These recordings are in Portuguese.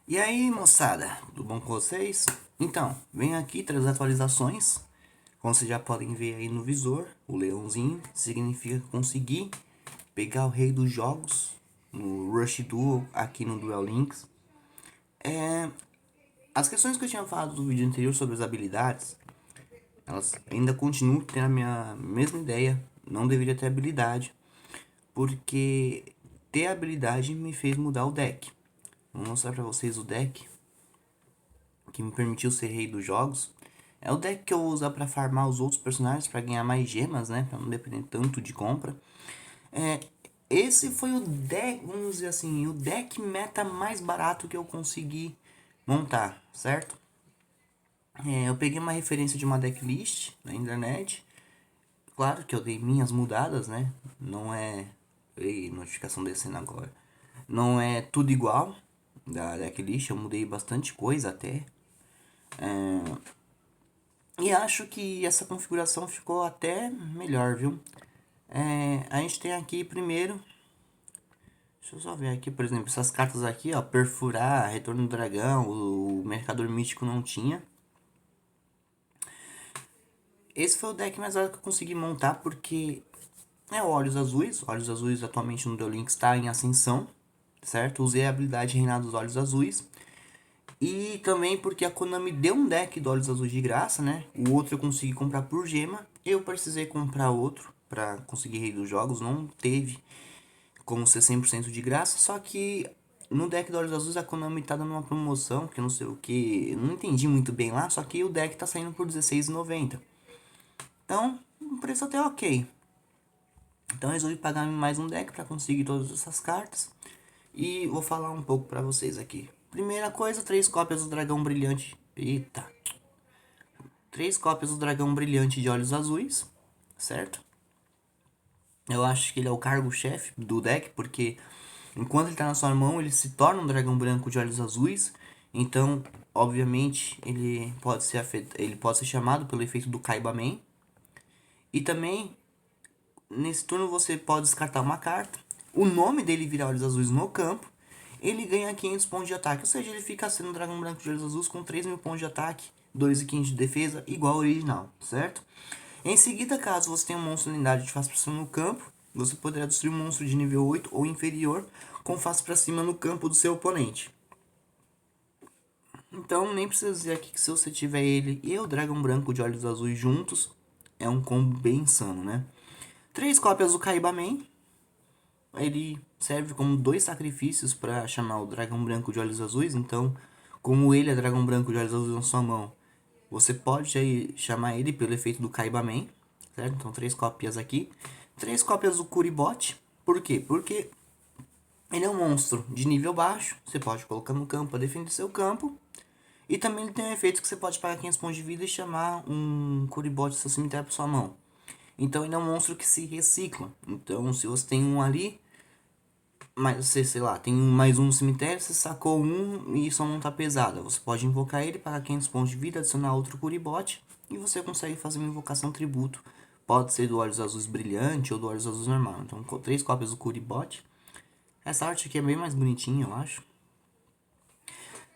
E aí, moçada, tudo bom com vocês? Então, venho aqui trazer atualizações. Como vocês já podem ver aí no visor, o leãozinho significa conseguir pegar o rei dos jogos no Rush Duel aqui no Duel Links. As questões que eu tinha falado do vídeo anterior sobre as habilidades, elas ainda continuam tendo a minha mesma ideia. Não deveria ter habilidade, porque ter habilidade me fez mudar o deck. Vou mostrar pra vocês o deck que me permitiu ser rei dos jogos. É o deck que eu vou usar pra farmar os outros personagens, pra ganhar mais gemas, né? Pra não depender tanto de compra. Esse foi o deck, vamos dizer assim, o deck meta mais barato que eu consegui montar, certo? Eu peguei uma referência de uma decklist na internet. Claro que eu dei minhas mudadas, né? Não é... Ei, notificação descendo agora. Não é tudo igual da decklist, eu mudei bastante coisa até. E acho que essa configuração ficou até melhor, viu? A gente tem aqui primeiro... Deixa eu só ver aqui, por exemplo, essas cartas aqui, ó. Perfurar, Retorno do Dragão, o Mercador Místico não tinha. Esse foi o deck mais barato que eu consegui montar, porque é o Olhos Azuis. Olhos Azuis atualmente no Duel Links está em ascensão, certo? Usei a habilidade Reinado dos Olhos Azuis. E também porque a Konami deu um deck do Olhos Azuis de graça, né? O outro eu consegui comprar por gema. Eu precisei comprar outro para conseguir Rei dos Jogos. Não teve como ser 100% de graça. Só que no deck do Olhos Azuis a Konami tá dando uma promoção, que não sei o que. Não entendi muito bem lá. Só que o deck tá saindo por R$16,90. Então, um preço até ok. Então eu resolvi pagar mais um deck para conseguir todas essas cartas. E vou falar um pouco para vocês aqui. Primeira coisa, 3 cópias do Dragão Brilhante. Eita. 3 cópias do Dragão Brilhante de Olhos Azuis, certo? Eu acho que ele é o cargo-chefe do deck, porque enquanto ele tá na sua mão, ele se torna um dragão branco de olhos azuis. Então, obviamente, ele pode ser chamado pelo efeito do Kaibaman. E também, nesse turno, você pode descartar uma carta. O nome dele vira olhos azuis no campo. Ele ganha 500 pontos de ataque. Ou seja, ele fica sendo um dragão branco de olhos azuis com 3.000 pontos de ataque, 2.500 de defesa, igual ao original, certo? Em seguida, caso você tenha um monstro lendário de face para cima no campo, você poderá destruir um monstro de nível 8 ou inferior com face para cima no campo do seu oponente. Então, nem precisa dizer aqui que se você tiver ele e o dragão branco de olhos azuis juntos, é um combo bem insano, né? 3 cópias do Kaibaman. Ele serve como 2 sacrifícios para chamar o dragão branco de olhos azuis. Então, como ele é dragão branco de olhos azuis na sua mão, você pode aí chamar ele pelo efeito do Kaibaman, certo? Então 3 cópias aqui. 3 cópias do Kuribot. Por quê? Porque ele é um monstro de nível baixo. Você pode colocar no campo para defender seu campo. E também ele tem um efeito que você pode pagar 500 pontos de vida e chamar um Kuribot do seu cemitério para sua mão. Então ele é um monstro que se recicla. Então se você tem um ali, mas você, sei lá, tem mais um no cemitério, você sacou um e sua mão tá pesada. Você pode invocar ele, pagar 500 pontos de vida, adicionar outro Kuribot e você consegue fazer uma invocação tributo. Pode ser do Olhos Azuis Brilhante ou do Olhos Azuis normal. Então, com 3 cópias do Kuribot. Essa arte aqui é bem mais bonitinha, eu acho.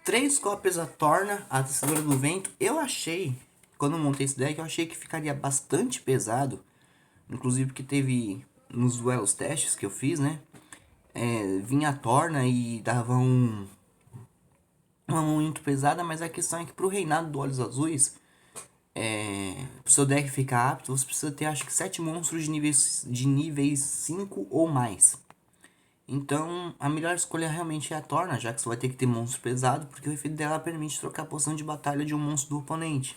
3 cópias da Torna, a Tecedora do Vento. Eu achei, quando eu montei esse deck, eu achei que ficaria bastante pesado. Inclusive porque teve nos duelos testes que eu fiz, né? Vinha a Torna e dava uma mão muito pesada, mas a questão é que pro reinado do Olhos Azuis, pro seu deck ficar apto, você precisa ter acho que 7 monstros de níveis 5 ou mais. Então, a melhor escolha realmente é a Torna, já que você vai ter que ter monstro pesado, porque o efeito dela permite trocar a poção de batalha de um monstro do oponente.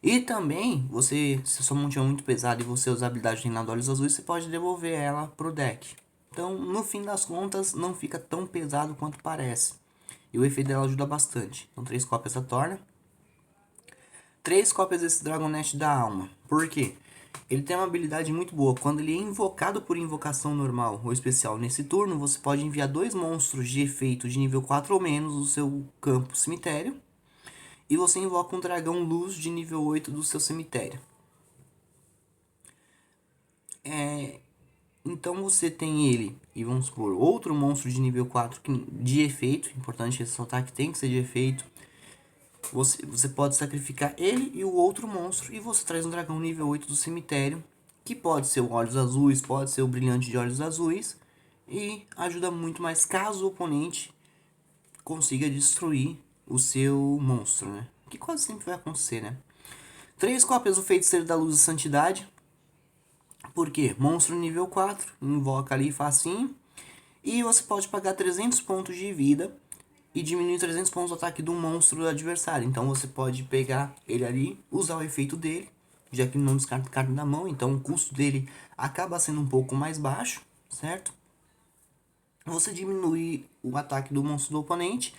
E também, se a sua mão tiver muito pesada e você usar a habilidade de Reinado Olhos Azuis, você pode devolver ela pro deck. Então, no fim das contas, não fica tão pesado quanto parece. E o efeito dela ajuda bastante. Então, 3 cópias da Torna. 3 cópias desse Dragonete da Alma. Por quê? Ele tem uma habilidade muito boa. Quando ele é invocado por invocação normal ou especial nesse turno, você pode enviar 2 monstros de efeito de nível 4 ou menos do seu campo cemitério. E você invoca um dragão luz de nível 8 do seu cemitério. Então você tem ele, e vamos supor, outro monstro de nível 4 de efeito, importante ressaltar que tem que ser de efeito. Você pode sacrificar ele e o outro monstro, e você traz um dragão nível 8 do cemitério, que pode ser o Olhos Azuis, pode ser o Brilhante de Olhos Azuis, e ajuda muito mais caso o oponente consiga destruir o seu monstro, né? Que quase sempre vai acontecer, né? 3 cópias do Feiticeiro da Luz e Santidade. Por quê? Monstro nível 4, invoca ali facinho. E você pode pagar 300 pontos de vida e diminuir 300 pontos de ataque do monstro do adversário. Então você pode pegar ele ali, usar o efeito dele, já que não descarta carta da mão, então o custo dele acaba sendo um pouco mais baixo, certo? Você diminui o ataque do monstro do oponente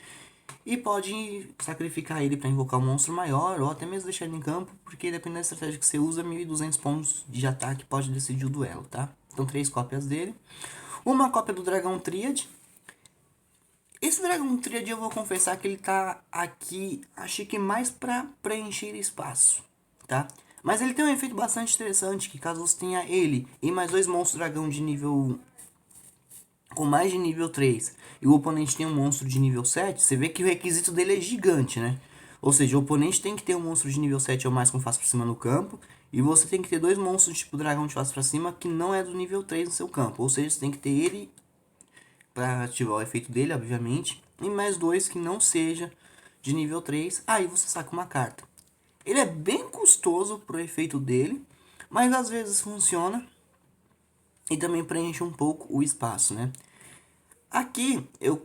e pode sacrificar ele para invocar um monstro maior, ou até mesmo deixar ele em campo, porque dependendo da estratégia que você usa, 1.200 pontos de ataque pode decidir o duelo, tá? Então 3 cópias dele. Uma cópia do Dragão Tríade. Esse Dragão Tríade eu vou confessar que ele tá aqui, acho que mais para preencher espaço, tá? Mas ele tem um efeito bastante interessante, que caso você tenha ele e mais 2 monstros dragão de nível com mais de nível 3 e o oponente tem um monstro de nível 7, você vê que o requisito dele é gigante, né? Ou seja, o oponente tem que ter um monstro de nível 7 ou mais com face pra cima no campo, e você tem que ter 2 monstros tipo dragão de face pra cima que não é do nível 3 no seu campo. Ou seja, você tem que ter ele para ativar o efeito dele, obviamente, e mais 2 que não seja de nível 3, aí você saca uma carta. Ele é bem custoso pro efeito dele, mas às vezes funciona e também preenche um pouco o espaço, né? Aqui eu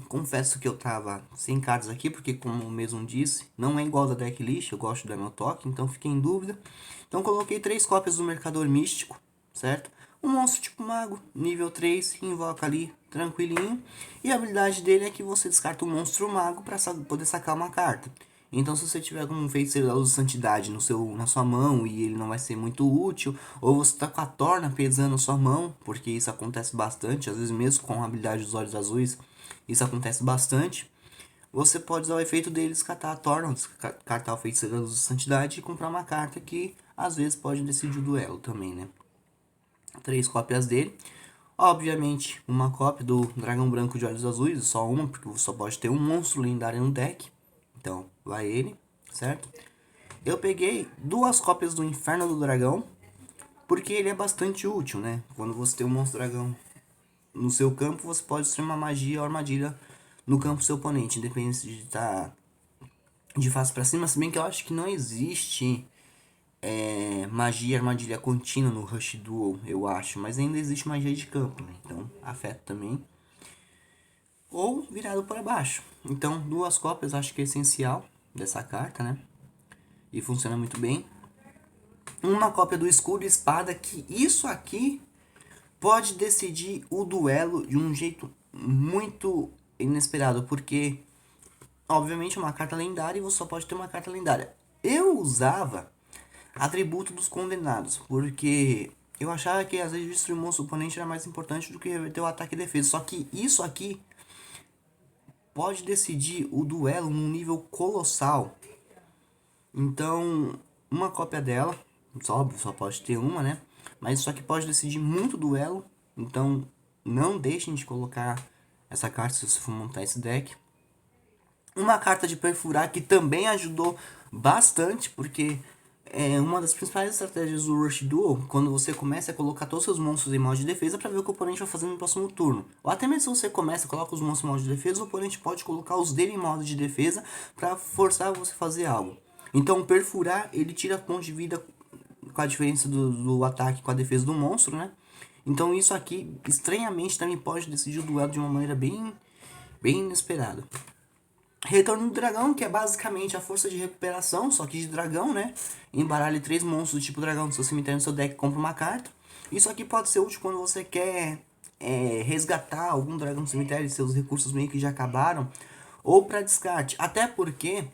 confesso que eu tava sem cartas aqui, porque como eu mesmo disse, não é igual da decklist, eu gosto do meu toque, então fiquei em dúvida. Então coloquei 3 cópias do Mercador Místico, certo? Um monstro tipo mago, nível 3, invoca ali, tranquilinho. E a habilidade dele é que você descarta um monstro mago para poder sacar uma carta. Então se você tiver algum feiticeiro da luz de santidade na sua mão e ele não vai ser muito útil, ou você tá com a torna pesando na sua mão, porque isso acontece bastante, às vezes mesmo com a habilidade dos olhos azuis, isso acontece bastante, você pode usar o efeito dele, descartar a torna, descartar o feiticeiro da luz de santidade e comprar uma carta que às vezes pode decidir o duelo também, né? 3 cópias dele. Obviamente, uma cópia do Dragão Branco de Olhos Azuis, só uma, porque você só pode ter um monstro lendário no deck. Então, vai ele, certo? Eu peguei 2 cópias do Inferno do Dragão, porque ele é bastante útil, né? Quando você tem um monstro dragão no seu campo, você pode destruir uma magia ou armadilha no campo do seu oponente, independente de estar de face para cima, se bem que eu acho que não existe magia armadilha contínua no Rush Duel, eu acho, mas ainda existe magia de campo, né? Então afeta também. Ou virado para baixo. Então 2 cópias acho que é essencial dessa carta, né? E funciona muito bem. Uma cópia do Escudo e Espada, que isso aqui pode decidir o duelo de um jeito muito inesperado, porque obviamente é uma carta lendária e você só pode ter uma carta lendária. Eu usava Atributo dos Condenados, porque eu achava que às vezes destruir o monstro oponente era mais importante do que reverter o ataque e defesa. Só que isso aqui pode decidir o duelo num nível colossal. Então, uma cópia dela, só pode ter uma, né? Mas isso aqui pode decidir muito duelo. Então, não deixem de colocar essa carta se você for montar esse deck. Uma carta de perfurar que também ajudou bastante, porque é uma das principais estratégias do Rush Duel, quando você começa a colocar todos os seus monstros em modo de defesa para ver o que o oponente vai fazer no próximo turno. Ou até mesmo se você começa e coloca os monstros em modo de defesa, o oponente pode colocar os dele em modo de defesa para forçar você a fazer algo. Então, perfurar, ele tira pontos de vida com a diferença do ataque com a defesa do monstro, né? Então isso aqui, estranhamente, também pode decidir o duelo de uma maneira bem inesperada. Retorno do Dragão, que é basicamente a força de recuperação, só que de dragão, né? Embaralhe 3 monstros do tipo dragão do seu cemitério no seu deck e compra uma carta. Isso aqui pode ser útil quando você quer resgatar algum dragão do cemitério e seus recursos meio que já acabaram. Ou para descarte. Até porque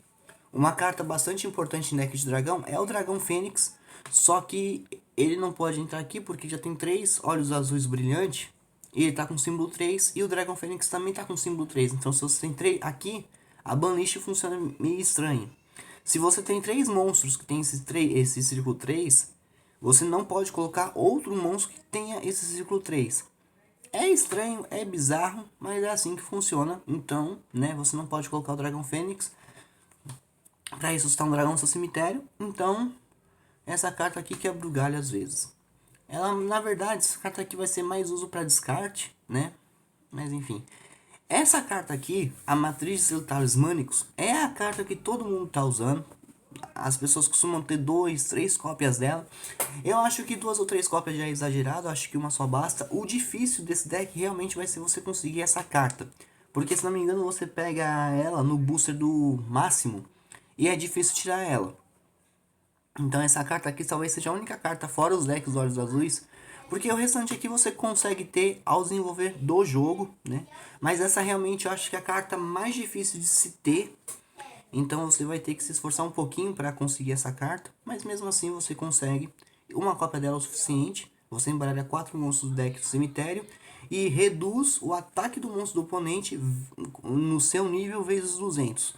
uma carta bastante importante em deck de dragão é o Dragão Fênix. Só que ele não pode entrar aqui porque já tem 3 olhos azuis brilhantes. E ele tá com símbolo 3. E o Dragão Fênix também tá com símbolo 3. Então se você tem 3 aqui, a banlist funciona meio estranho. Se você tem 3 monstros que tem esse círculo 3, você não pode colocar outro monstro que tenha esse ciclo 3. É estranho, é bizarro, mas é assim que funciona. Então, né, você não pode colocar o Dragão Fênix para ressuscitar um dragão no seu cemitério. Então, essa carta aqui quebra o galho às vezes. Ela, na verdade, essa carta aqui vai ser mais uso para descarte, né? Mas enfim. Essa carta aqui, a Matriz de Selos Talismânicos, é a carta que todo mundo tá usando. As pessoas costumam ter 2, 3 cópias dela. Eu acho que 2 ou 3 cópias já é exagerado, acho que uma só basta. O difícil desse deck realmente vai ser você conseguir essa carta. Porque se não me engano você pega ela no booster do máximo e é difícil tirar ela. Então essa carta aqui talvez seja a única carta fora os decks Olhos Azuis. Porque o restante aqui você consegue ter ao desenvolver do jogo, né? Mas essa realmente eu acho que é a carta mais difícil de se ter. Então você vai ter que se esforçar um pouquinho para conseguir essa carta. Mas mesmo assim você consegue. Uma cópia dela é o suficiente. Você embaralha 4 monstros do deck do cemitério. E reduz o ataque do monstro do oponente no seu nível vezes 200.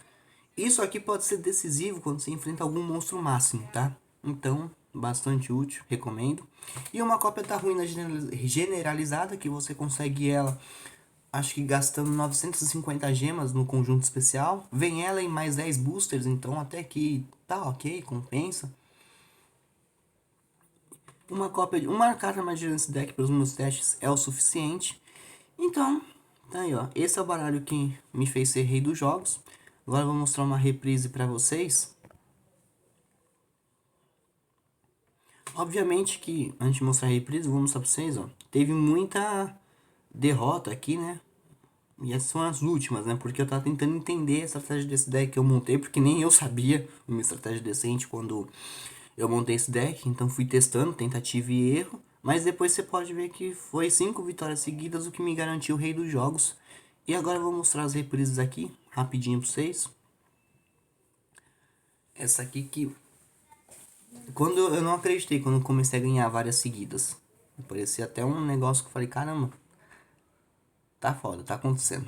Isso aqui pode ser decisivo quando você enfrenta algum monstro máximo, tá? Então, bastante útil, recomendo. E uma cópia da ruína generalizada, que você consegue ela, acho que gastando 950 gemas no conjunto especial. Vem ela em mais 10 boosters, então até que tá ok, compensa. Uma carta mais nesse deck para os meus testes é o suficiente. Então, tá aí ó, esse é o baralho que me fez ser rei dos jogos. Agora eu vou mostrar uma reprise para vocês. Obviamente que, antes de mostrar a reprise, eu vou mostrar pra vocês, ó. Teve muita derrota aqui, né? E essas são as últimas, né? Porque eu tava tentando entender a estratégia desse deck que eu montei, porque nem eu sabia uma estratégia decente quando eu montei esse deck. Então fui testando, tentativa e erro. Mas depois você pode ver que foi 5 vitórias seguidas, o que me garantiu o rei dos jogos. E agora eu vou mostrar as reprises aqui, rapidinho pra vocês. Essa aqui que... Quando eu não acreditei, quando eu comecei a ganhar várias seguidas. Parecia até um negócio que eu falei, caramba, tá foda, tá acontecendo.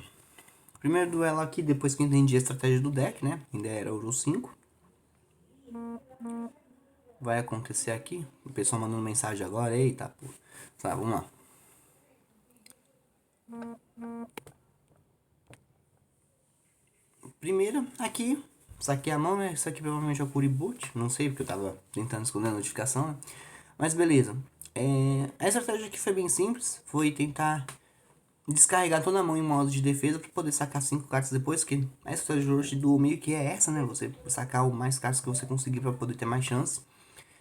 Primeiro duelo aqui, depois que eu entendi a estratégia do deck, né? Ainda era Ouro 5. Vai acontecer aqui. O pessoal mandando mensagem agora. Eita, pô. Tá, vamos lá. Primeiro, aqui. Saquei a mão, né? Isso aqui provavelmente é o Puriboot. Não sei, porque eu tava tentando esconder a notificação, né? Mas beleza. A estratégia aqui foi bem simples. Foi tentar descarregar toda a mão em modo de defesa para poder sacar 5 cartas depois, que a estratégia de Rush Duel meio que é essa, né? Você sacar o mais cartas que você conseguir para poder ter mais chance.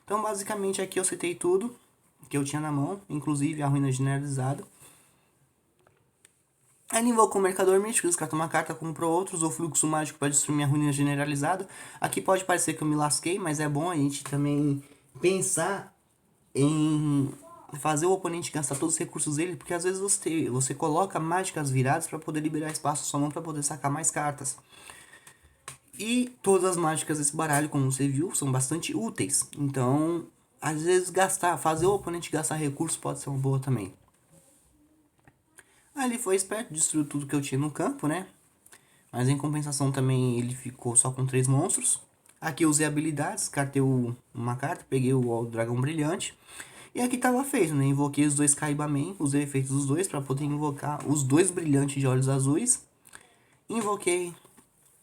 Então basicamente aqui eu setei tudo que eu tinha na mão, inclusive a ruína generalizada. Aí invocou o Mercador Místico, descarta uma carta, comprou outros, ou Fluxo Mágico para destruir minha ruína generalizada. Aqui pode parecer que eu me lasquei, mas é bom a gente também pensar em fazer o oponente gastar todos os recursos dele, porque às vezes você coloca mágicas viradas para poder liberar espaço na sua mão para poder sacar mais cartas. E todas as mágicas desse baralho, como você viu, são bastante úteis. Então, às vezes fazer o oponente gastar recursos pode ser uma boa também. Aí ele foi esperto, destruiu tudo que eu tinha no campo, né? Mas em compensação também ele ficou só com 3 monstros. Aqui eu usei habilidades, cartei uma carta, peguei o Dragão Brilhante. E aqui tava feito, né? Invoquei os 2 Kaibamen, usei efeitos dos dois para poder invocar os 2 Brilhantes de Olhos Azuis. Invoquei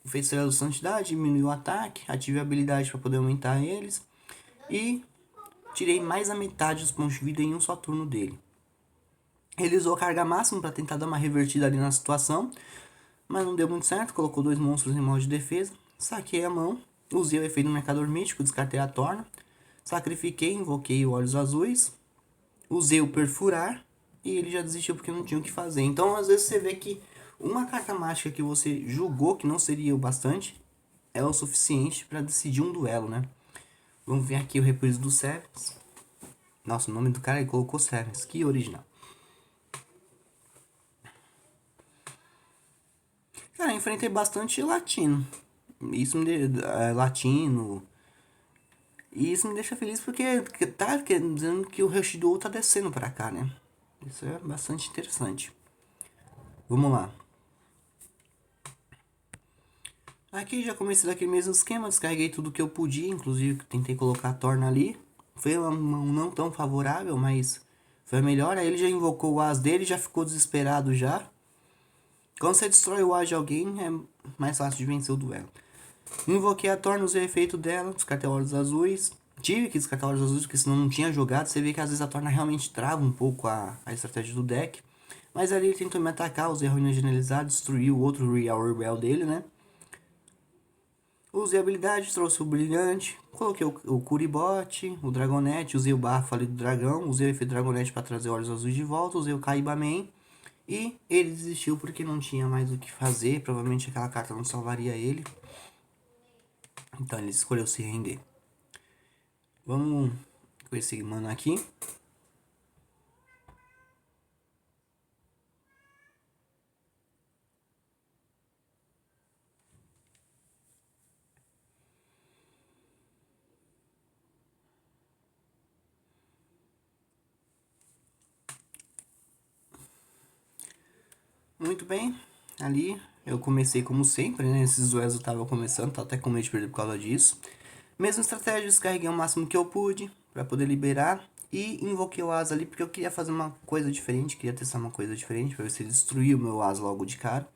o Feiticeiro da Santidade, diminuiu o ataque, ativei a habilidade para poder aumentar eles. E tirei mais a metade dos pontos de vida em um só turno dele. Ele usou carga máxima para tentar dar uma revertida ali na situação, mas não deu muito certo, colocou 2 monstros em modo de defesa. Saquei a mão, usei o efeito do Mercador Místico, descartei a Torna. Sacrifiquei, invoquei o Olhos Azuis. Usei o Perfurar e ele já desistiu porque não tinha o que fazer. Então às vezes você vê que uma carta mágica que você julgou que não seria o bastante é o suficiente para decidir um duelo, né? Vamos ver aqui o reprise do Sevens. Nossa, o nome do cara ele colocou Sevens, que original. Cara, enfrentei bastante latino. Isso me latino. E isso me deixa feliz porque tá dizendo que o Rush Duel tá descendo pra cá, né? Isso é bastante interessante. Vamos lá. Aqui já comecei daquele mesmo esquema, descarreguei tudo que eu podia, inclusive tentei colocar a Torna ali. Foi uma mão não tão favorável, mas foi melhor. Aí ele já invocou o as dele, já ficou desesperado já. Quando você destrói o as de alguém, é mais fácil de vencer o duelo. Invoquei a Thorn, usei o efeito dela, descartei olhos azuis. Tive que descartar olhos azuis, porque senão não tinha jogado. Você vê que às vezes a Torna realmente trava um pouco a estratégia do deck. Mas ali ele tentou me atacar, usei a ruína generalizada, destruiu o outro Real Rebel dele, né? Usei a habilidade, trouxe o brilhante, coloquei o Curibot, o Dragonete, usei o bafo ali do dragão, usei o efeito Dragonete para trazer olhos azuis de volta, usei o Kaibaman. E ele desistiu porque não tinha mais o que fazer, provavelmente aquela carta não salvaria ele. Então ele escolheu se render. Vamos com esse mano aqui. Muito bem, ali eu comecei como sempre, né? Esses duelos eu tava começando, tá até com medo de perder por causa disso. Mesma estratégia, descarreguei o máximo que eu pude pra poder liberar. E invoquei o As ali porque eu queria fazer uma coisa diferente, queria testar uma coisa diferente pra ver se ele destruía o meu As logo de cara.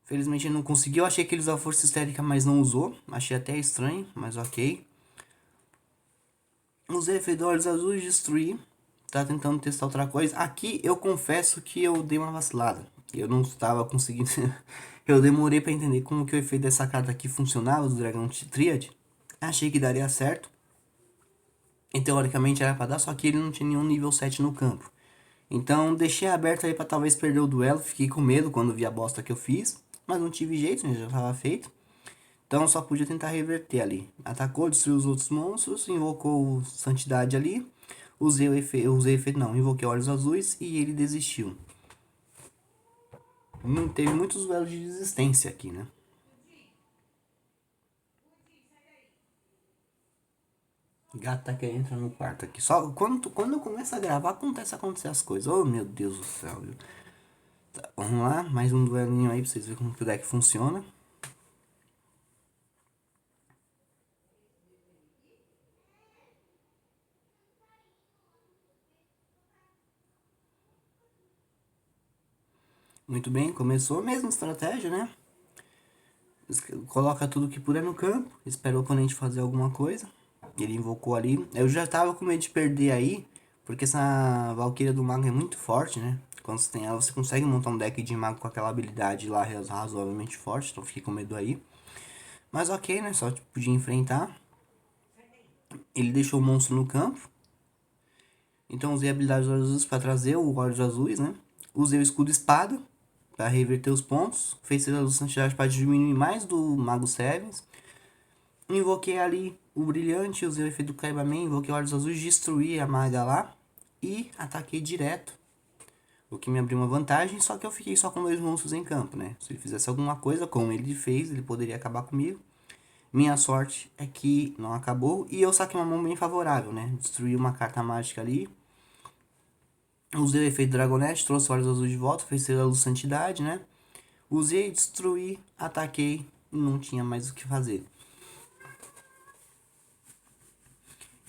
Felizmente ele não conseguiu, eu achei que ele usava força histérica, mas não usou. Achei até estranho, mas ok. Usei efeito olhos azuis, destruí. Tá tentando testar outra coisa. Aqui eu confesso que eu dei uma vacilada. Eu não estava conseguindo. Eu demorei pra entender como que o efeito dessa carta aqui funcionava, do dragão Triad. Achei que daria certo. E teoricamente era pra dar, só que ele não tinha nenhum nível 7 no campo. Então deixei aberto aí pra talvez perder o duelo. Fiquei com medo quando vi a bosta que eu fiz. Mas não tive jeito, né? Já tava feito. Então só podia tentar reverter ali. Atacou, destruiu os outros monstros, invocou Santidade ali. Usei efeito não, invoquei olhos azuis e ele desistiu. Não teve muitos duelos de desistência aqui, né? Gata que entra no quarto aqui. Só quando eu começo a gravar, acontece acontecer as coisas. Oh, meu Deus do céu. Viu? Tá, vamos lá, mais um duelinho aí pra vocês verem como que o deck funciona. Muito bem, começou a mesma estratégia, né? Coloca tudo que puder no campo, espera o oponente fazer alguma coisa. Ele invocou ali. Eu já tava com medo de perder aí, porque essa Valkyria do Mago é muito forte, né? Quando você tem ela, você consegue montar um deck de mago com aquela habilidade lá razoavelmente forte, então fiquei com medo aí. Mas ok, né? Só podia enfrentar. Ele deixou o monstro no campo. Então usei a habilidade dos olhos azuis para trazer o olhos azuis, né? Usei o escudo espada para reverter os pontos. Feiticeiro da luz santidade para diminuir mais do Mago Sevens. Invoquei ali o brilhante, usei o efeito do Kaibaman, invoquei olhos azuis, destruí a maga lá e ataquei direto. O que me abriu uma vantagem, só que eu fiquei só com 2 monstros em campo, né? Se ele fizesse alguma coisa, como ele fez, ele poderia acabar comigo. Minha sorte é que não acabou e eu saquei uma mão bem favorável, né? Destruí uma carta mágica ali. Usei o efeito Dragonete, trouxe olhos azuis de volta, fez a luz santidade, né? Usei, destruí, ataquei e não tinha mais o que fazer.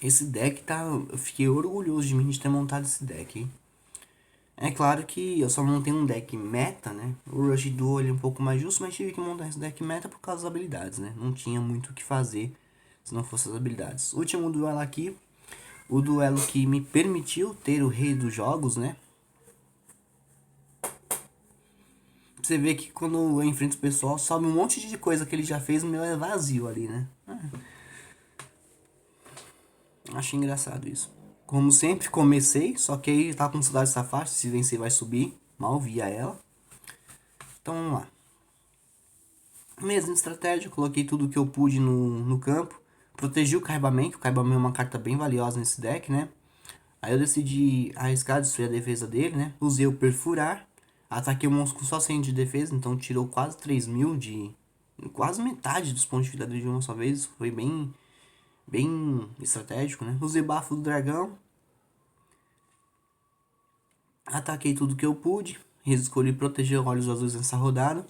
Esse deck tá. Eu fiquei orgulhoso de mim de ter montado esse deck, hein? É claro que eu só montei um deck meta, né? O Rush Duel é um pouco mais justo, mas tive que montar esse deck meta por causa das habilidades, né? Não tinha muito o que fazer se não fosse as habilidades. Último duelo aqui. O duelo que me permitiu ter o rei dos jogos, né? Você vê que quando eu enfrento o pessoal, sobe um monte de coisa que ele já fez, o meu é vazio ali, né? Acho engraçado isso. Como sempre, comecei, só que aí tá com saudade dessa faixa, se vencer vai subir. Mal via ela. Então vamos lá. Mesma estratégia, coloquei tudo que eu pude no campo. Protegi o Kaibaman, que o Kaibaman é uma carta bem valiosa nesse deck, né? Aí eu decidi arriscar destruir a defesa dele, né? Usei o Perfurar. Ataquei o monstro com só 100 de defesa, então tirou quase 3.000 de... Quase metade dos pontos de vida dele de uma só vez. Foi bem estratégico, né? Usei bafo do dragão. Ataquei tudo que eu pude. Escolhi proteger olhos azuis nessa rodada.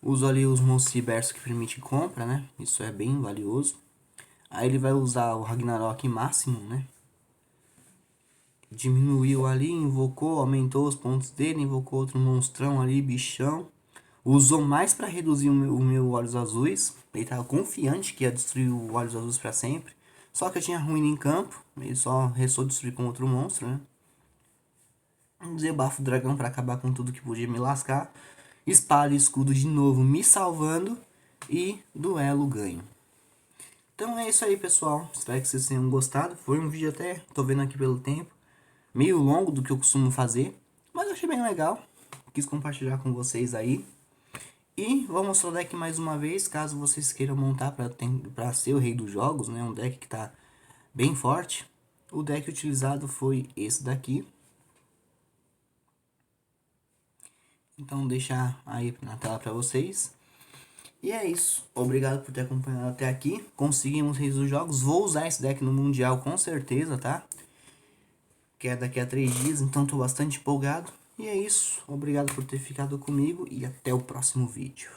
Uso ali os monstros de berço que permite compra, né? Isso é bem valioso. Aí ele vai usar o Ragnarok máximo, né? Diminuiu ali, invocou, aumentou os pontos dele, invocou outro monstrão ali, bichão. Usou mais pra reduzir o meu Olhos Azuis. Ele tava confiante que ia destruir o Olhos Azuis pra sempre. Só que eu tinha ruína em campo. Ele só restou destruir com outro monstro, né? Desabafo o dragão pra acabar com tudo que podia me lascar. Espada e escudo de novo me salvando. E duelo ganho. Então é isso aí, pessoal. Espero que vocês tenham gostado. Foi um vídeo até, tô vendo aqui pelo tempo, meio longo do que eu costumo fazer. Mas eu achei bem legal. Quis compartilhar com vocês aí. E vou mostrar o deck mais uma vez, caso vocês queiram montar para ser o rei dos jogos, né? Um deck que tá bem forte. O deck utilizado foi esse daqui. Então deixar aí na tela para vocês. E é isso. Obrigado por ter acompanhado até aqui. Conseguimos reis dos jogos. Vou usar esse deck no Mundial com certeza, tá? Que é daqui a 3 dias, então tô bastante empolgado. E é isso. Obrigado por ter ficado comigo e até o próximo vídeo.